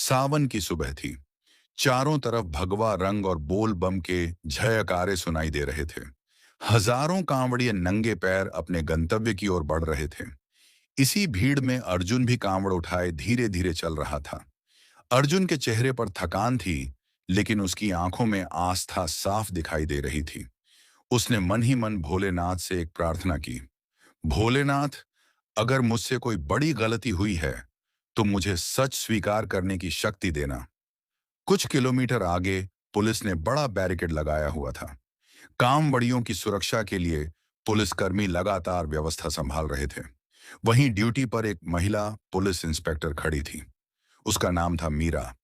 सावन की सुबह थी। चारों तरफ भगवा रंग और बोल बम के जयकारे सुनाई दे रहे थे। हजारों कांवड़िए नंगे पैर अपने गंतव्य की ओर बढ़ रहे थे। इसी भीड़ में अर्जुन भी कांवड़ उठाए धीरे धीरे चल रहा था। अर्जुन के चेहरे पर थकान थी, लेकिन उसकी आंखों में आस्था साफ दिखाई दे रही थी। उसने मन ही मन भोलेनाथ से एक प्रार्थना की। भोलेनाथ, अगर मुझसे कोई बड़ी गलती हुई है तो मुझे सच स्वीकार करने की शक्ति देना। कुछ किलोमीटर आगे पुलिस ने बड़ा बैरिकेड लगाया हुआ था। कामवड़ियों की सुरक्षा के लिए पुलिसकर्मी लगातार व्यवस्था संभाल रहे थे। वहीं ड्यूटी पर एक महिला पुलिस इंस्पेक्टर खड़ी थी। उसका नाम था मीरा।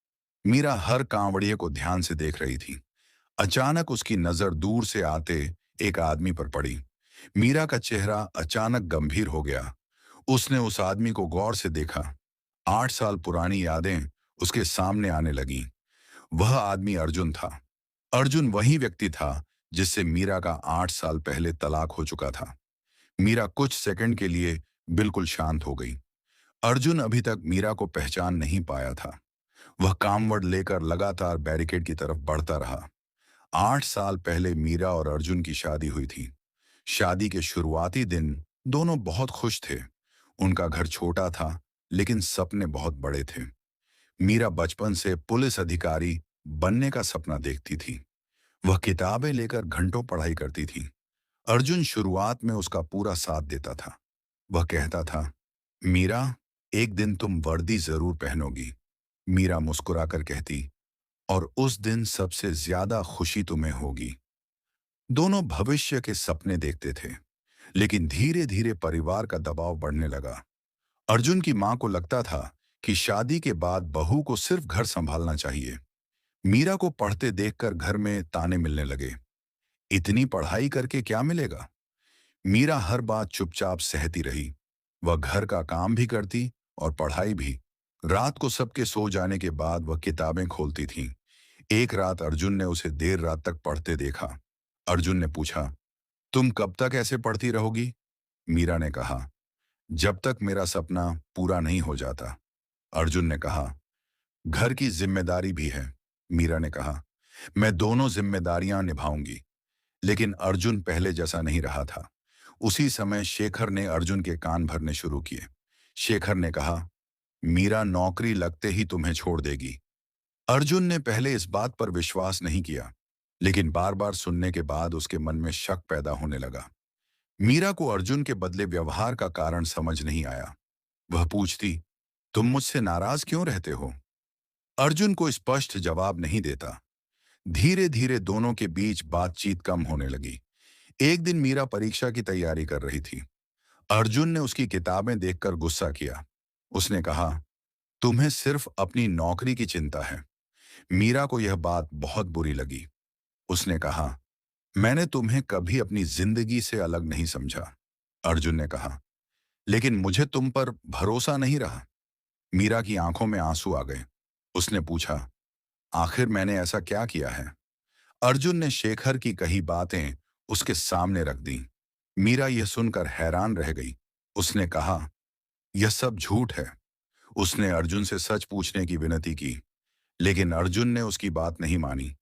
मीरा हर कांवड़िए को ध्यान से देख रही थी। अचानक उसकी नजर दूर से आते एक आदमी पर पड़ी। मीरा का चेहरा अचानक गंभीर हो गया। उसने उस आदमी को गौर से देखा। 8 साल पुरानी यादें उसके सामने आने लगीं। वह आदमी अर्जुन था। अर्जुन वही व्यक्ति था जिससे मीरा का 8 साल पहले तलाक हो चुका था। मीरा कुछ सेकंड के लिए बिल्कुल शांत हो गई। अर्जुन अभी तक मीरा को पहचान नहीं पाया था। वह कामवड़ लेकर लगातार बैरिकेड की तरफ बढ़ता रहा। 8 साल पहले मीरा और अर्जुन की शादी हुई थी। शादी के शुरुआती दिन दोनों बहुत खुश थे। उनका घर छोटा था, लेकिन सपने बहुत बड़े थे। मीरा बचपन से पुलिस अधिकारी बनने का सपना देखती थी। वह किताबें लेकर घंटों पढ़ाई करती थी। अर्जुन शुरुआत में उसका पूरा साथ देता था। वह कहता था, मीरा, एक दिन तुम वर्दी जरूर पहनोगी। मीरा मुस्कुराकर कहती, और उस दिन सबसे ज्यादा खुशी तुम्हें होगी। दोनों भविष्य के सपने देखते थे, लेकिन धीरे धीरे परिवार का दबाव बढ़ने लगा। अर्जुन की मां को लगता था कि शादी के बाद बहू को सिर्फ घर संभालना चाहिए। मीरा को पढ़ते देखकर घर में ताने मिलने लगे। इतनी पढ़ाई करके क्या मिलेगा? मीरा हर बात चुपचाप सहती रही। वह घर का काम भी करती और पढ़ाई भी। रात को सबके सो जाने के बाद वह किताबें खोलती थी। एक रात अर्जुन ने उसे देर रात तक पढ़ते देखा। अर्जुन ने पूछा, तुम कब तक ऐसे पढ़ती रहोगी? मीरा ने कहा, जब तक मेरा सपना पूरा नहीं हो जाता। अर्जुन ने कहा, घर की जिम्मेदारी भी है। मीरा ने कहा, मैं दोनों जिम्मेदारियां निभाऊंगी। लेकिन अर्जुन पहले जैसा नहीं रहा था। उसी समय शेखर ने अर्जुन के कान भरने शुरू किए। शेखर ने कहा, मीरा नौकरी लगते ही तुम्हें छोड़ देगी। अर्जुन ने पहले इस बात पर विश्वास नहीं किया, लेकिन बार बार सुनने के बाद उसके मन में शक पैदा होने लगा। मीरा को अर्जुन के बदले व्यवहार का कारण समझ नहीं आया। वह पूछती, तुम मुझसे नाराज क्यों रहते हो? अर्जुन को स्पष्ट जवाब नहीं देता। धीरे धीरे दोनों के बीच बातचीत कम होने लगी। एक दिन मीरा परीक्षा की तैयारी कर रही थी। अर्जुन ने उसकी किताबें देखकर गुस्सा किया। उसने कहा, तुम्हें सिर्फ अपनी नौकरी की चिंता है। मीरा को यह बात बहुत बुरी लगी। उसने कहा, मैंने तुम्हें कभी अपनी जिंदगी से अलग नहीं समझा। अर्जुन ने कहा, लेकिन मुझे तुम पर भरोसा नहीं रहा। मीरा की आंखों में आंसू आ गए। उसने पूछा, आखिर मैंने ऐसा क्या किया है? अर्जुन ने शेखर की कही बातें उसके सामने रख दी। मीरा यह सुनकर हैरान रह गई। उसने कहा, यह सब झूठ है। उसने अर्जुन से सच पूछने की विनती की, लेकिन अर्जुन ने उसकी बात नहीं मानी।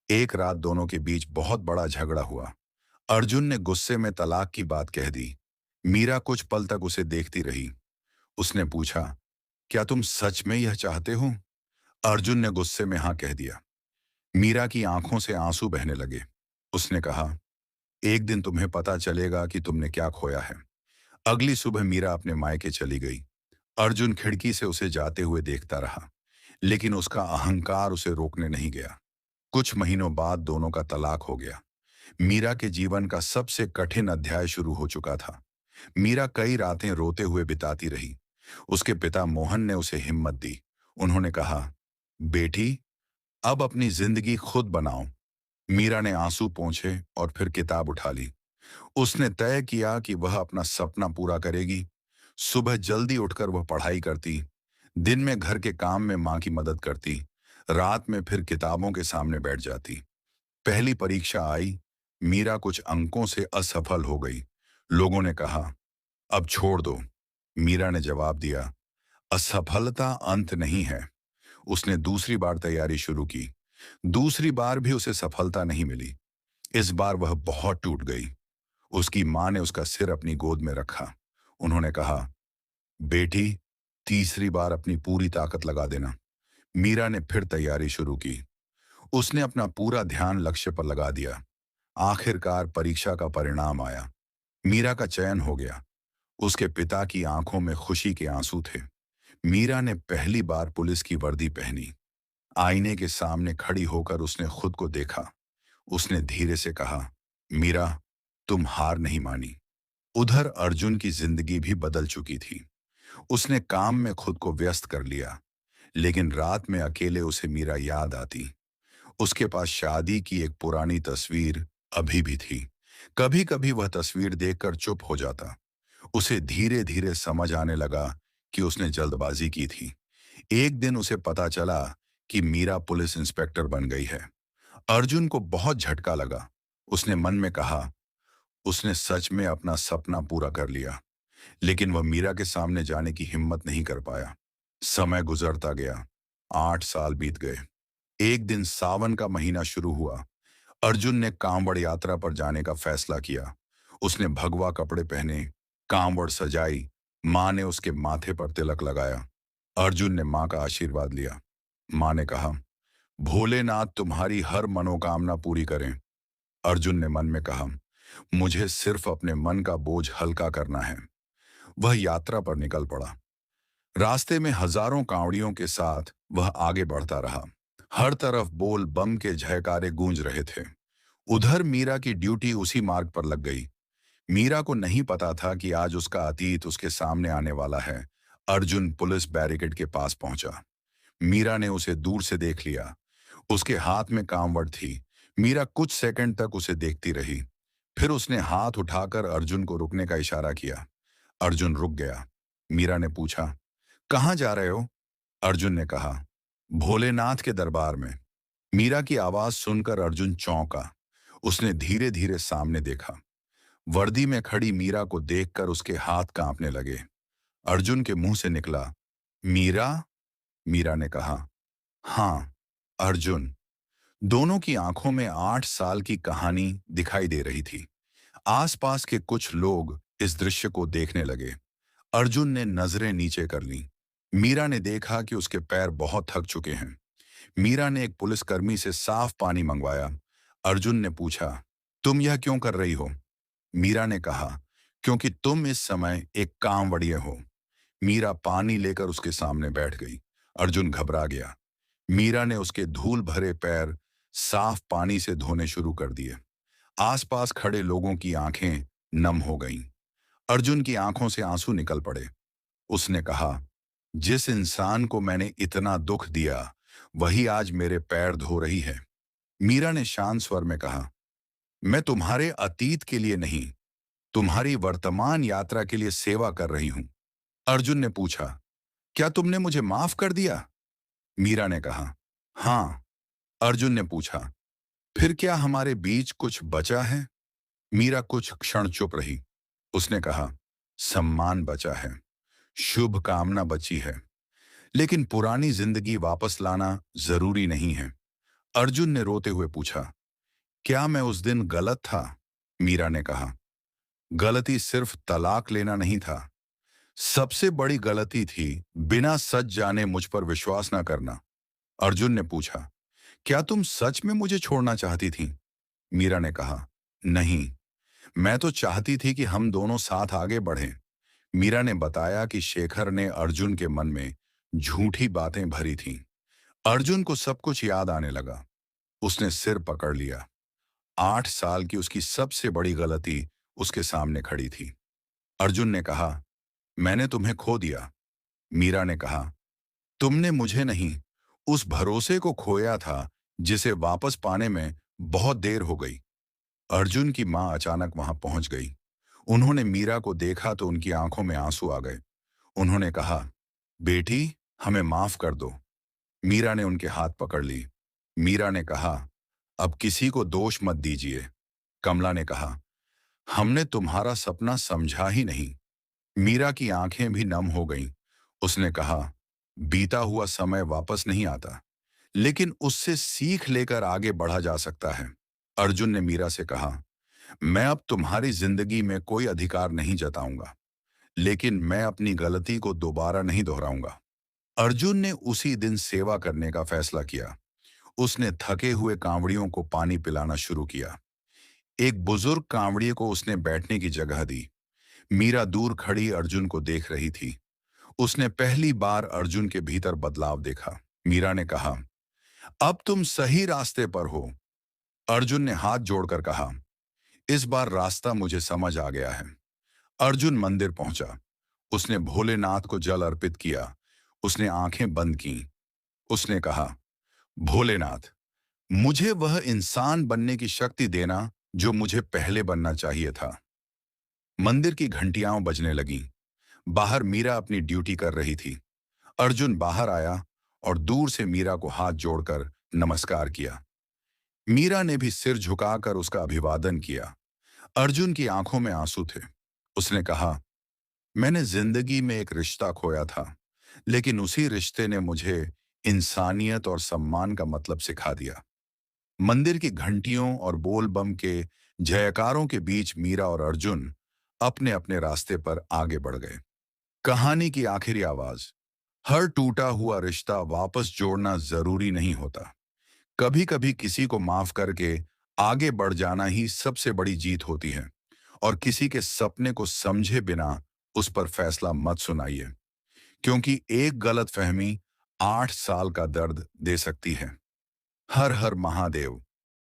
एक रात दोनों के बीच बहुत बड़ा झगड़ा हुआ। अर्जुन ने गुस्से में तलाक की बात कह दी। मीरा कुछ पल तक उसे देखती रही। उसने पूछा, क्या तुम सच में यह चाहते हो? अर्जुन ने गुस्से में हाँ कह दिया। मीरा की आंखों से आंसू बहने लगे। उसने कहा, एक दिन तुम्हें पता चलेगा कि तुमने क्या खोया है। अगली सुबह मीरा अपने मायके चली गई। अर्जुन खिड़की से उसे जाते हुए देखता रहा, लेकिन उसका अहंकार उसे रोकने नहीं गया। कुछ महीनों बाद दोनों का तलाक हो गया। मीरा के जीवन का सबसे कठिन अध्याय शुरू हो चुका था। मीरा कई रातें रोते हुए बिताती रही। उसके पिता मोहन ने उसे हिम्मत दी। उन्होंने कहा, बेटी, अब अपनी जिंदगी खुद बनाओ। मीरा ने आंसू पोंछे और फिर किताब उठा ली। उसने तय किया कि वह अपना सपना पूरा करेगी। सुबह जल्दी उठकर वह पढ़ाई करती। दिन में घर के काम में मां की मदद करती। रात में फिर किताबों के सामने बैठ जाती। पहली परीक्षा आई। मीरा कुछ अंकों से असफल हो गई। लोगों ने कहा, अब छोड़ दो। मीरा ने जवाब दिया, असफलता अंत नहीं है। उसने दूसरी बार तैयारी शुरू की। दूसरी बार भी उसे सफलता नहीं मिली। इस बार वह बहुत टूट गई। उसकी मां ने उसका सिर अपनी गोद में रखा। उन्होंने कहा, बेटी, तीसरी बार अपनी पूरी ताकत लगा देना। मीरा ने फिर तैयारी शुरू की। उसने अपना पूरा ध्यान लक्ष्य पर लगा दिया। आखिरकार परीक्षा का परिणाम आया। मीरा का चयन हो गया। उसके पिता की आंखों में खुशी के आंसू थे। मीरा ने पहली बार पुलिस की वर्दी पहनी। आईने के सामने खड़ी होकर उसने खुद को देखा। उसने धीरे से कहा, मीरा, तुम हार नहीं मानी। उधर अर्जुन की जिंदगी भी बदल चुकी थी। उसने काम में खुद को व्यस्त कर लिया, लेकिन रात में अकेले उसे मीरा याद आती। उसके पास शादी की एक पुरानी तस्वीर अभी भी थी। कभी कभी वह तस्वीर देखकर चुप हो जाता। उसे धीरे धीरे समझ आने लगा कि उसने जल्दबाजी की थी। एक दिन उसे पता चला कि मीरा पुलिस इंस्पेक्टर बन गई है। अर्जुन को बहुत झटका लगा। उसने मन में कहा, उसने सच में अपना सपना पूरा कर लिया। लेकिन वह मीरा के सामने जाने की हिम्मत नहीं कर पाया। समय गुजरता गया। 8 साल बीत गए। एक दिन सावन का महीना शुरू हुआ। अर्जुन ने कांवड़ यात्रा पर जाने का फैसला किया। उसने भगवा कपड़े पहने, कांवड़ सजाई। मां ने उसके माथे पर तिलक लगाया। अर्जुन ने मां का आशीर्वाद लिया। मां ने कहा, भोलेनाथ तुम्हारी हर मनोकामना पूरी करें। अर्जुन ने मन में कहा, मुझे सिर्फ अपने मन का बोझ हल्का करना है। वह यात्रा पर निकल पड़ा। रास्ते में हजारों कांवड़ियों के साथ वह आगे बढ़ता रहा। हर तरफ बोल बम के जयकारे गूंज रहे थे। उधर मीरा की ड्यूटी उसी मार्ग पर लग गई। मीरा को नहीं पता था कि आज उसका अतीत उसके सामने आने वाला है। अर्जुन पुलिस बैरिकेड के पास पहुंचा। मीरा ने उसे दूर से देख लिया। उसके हाथ में कांवड़ थी। मीरा कुछ सेकंड तक उसे देखती रही। फिर उसने हाथ उठाकर अर्जुन को रुकने का इशारा किया। अर्जुन रुक गया। मीरा ने पूछा, कहाँ जा रहे हो? अर्जुन ने कहा, भोलेनाथ के दरबार में। मीरा की आवाज सुनकर अर्जुन चौंका। उसने धीरे धीरे सामने देखा। वर्दी में खड़ी मीरा को देखकर उसके हाथ कांपने लगे। अर्जुन के मुंह से निकला, मीरा? मीरा ने कहा, हाँ, अर्जुन। दोनों की आंखों में 8 साल की कहानी दिखाई दे रही थी। आसपास के कुछ लोग इस दृश्य को देखने लगे। अर्जुन ने नजरें नीचे कर लीं। मीरा ने देखा कि उसके पैर बहुत थक चुके हैं। मीरा ने एक पुलिसकर्मी से साफ पानी मंगवाया। अर्जुन ने पूछा, तुम यह क्यों कर रही हो? मीरा ने कहा, क्योंकि तुम इस समय एक कांवड़िए हो। मीरा पानी लेकर उसके सामने बैठ गई। अर्जुन घबरा गया। मीरा ने उसके धूल भरे पैर साफ पानी से धोने शुरू कर दिए। आसपास खड़े लोगों की आंखें नम हो गईं। अर्जुन की आंखों से आंसू निकल पड़े। उसने कहा, जिस इंसान को मैंने इतना दुख दिया, वही आज मेरे पैर धो रही है। मीरा ने शांत स्वर में कहा, मैं तुम्हारे अतीत के लिए नहीं, तुम्हारी वर्तमान यात्रा के लिए सेवा कर रही हूं। अर्जुन ने पूछा, क्या तुमने मुझे माफ कर दिया? मीरा ने कहा, हाँ। अर्जुन ने पूछा, फिर क्या हमारे बीच कुछ बचा है? मीरा कुछ क्षण चुप रही। उसने कहा, सम्मान बचा है, शुभ कामना बची है, लेकिन पुरानी जिंदगी वापस लाना जरूरी नहीं है। अर्जुन ने रोते हुए पूछा, क्या मैं उस दिन गलत था? मीरा ने कहा, गलती सिर्फ तलाक लेना नहीं था, सबसे बड़ी गलती थी बिना सच जाने मुझ पर विश्वास न करना। अर्जुन ने पूछा, क्या तुम सच में मुझे छोड़ना चाहती थी? मीरा ने कहा, नहीं, मैं तो चाहती थी कि हम दोनों साथ आगे बढ़ें। मीरा ने बताया कि शेखर ने अर्जुन के मन में झूठी बातें भरी थीं। अर्जुन को सब कुछ याद आने लगा। उसने सिर पकड़ लिया। 8 साल की उसकी सबसे बड़ी गलती उसके सामने खड़ी थी। अर्जुन ने कहा, मैंने तुम्हें खो दिया। मीरा ने कहा, तुमने मुझे नहीं, उस भरोसे को खोया था जिसे वापस पाने में बहुत देर हो गई। अर्जुन की मां अचानक वहां पहुंच गई। उन्होंने मीरा को देखा तो उनकी आंखों में आंसू आ गए। उन्होंने कहा, बेटी, हमें माफ कर दो। मीरा ने उनके हाथ पकड़ ली। मीरा ने कहा, अब किसी को दोष मत दीजिए। कमला ने कहा, हमने तुम्हारा सपना समझा ही नहीं। मीरा की आंखें भी नम हो गईं। उसने कहा, बीता हुआ समय वापस नहीं आता, लेकिन उससे सीख लेकर आगे बढ़ा जा सकता है। अर्जुन ने मीरा से कहा, मैं अब तुम्हारी जिंदगी में कोई अधिकार नहीं जताऊंगा, लेकिन मैं अपनी गलती को दोबारा नहीं दोहराऊंगा। अर्जुन ने उसी दिन सेवा करने का फैसला किया। उसने थके हुए कांवड़ियों को पानी पिलाना शुरू किया। एक बुजुर्ग कांवड़िए को उसने बैठने की जगह दी। मीरा दूर खड़ी अर्जुन को देख रही थी। उसने पहली बार अर्जुन के भीतर बदलाव देखा। मीरा ने कहा, अब तुम सही रास्ते पर हो। अर्जुन ने हाथ जोड़कर कहा, इस बार रास्ता मुझे समझ आ गया है। अर्जुन मंदिर पहुंचा। उसने भोलेनाथ को जल अर्पित किया। उसने आंखें बंद की। उसने कहा, भोलेनाथ, मुझे वह इंसान बनने की शक्ति देना जो मुझे पहले बनना चाहिए था। मंदिर की घंटियां बजने लगीं। बाहर मीरा अपनी ड्यूटी कर रही थी। अर्जुन बाहर आया और दूर से मीरा को हाथ जोड़कर नमस्कार किया। मीरा ने भी सिर झुकाकर उसका अभिवादन किया। अर्जुन की आंखों में आंसू थे। उसने कहा, मैंने जिंदगी में एक रिश्ता खोया था, लेकिन उसी रिश्ते ने मुझे इंसानियत और सम्मान का मतलब सिखा दिया। मंदिर की घंटियों और बोल बम के जयकारों के बीच मीरा और अर्जुन अपने अपने रास्ते पर आगे बढ़ गए। कहानी की आखिरी आवाज, हर टूटा हुआ रिश्ता वापस जोड़ना जरूरी नहीं होता। कभी कभी किसी को माफ करके आगे बढ़ जाना ही सबसे बड़ी जीत होती है। और किसी के सपने को समझे बिना उस पर फैसला मत सुनाइए, क्योंकि एक गलत फहमी 8 साल का दर्द दे सकती है। हर हर महादेव।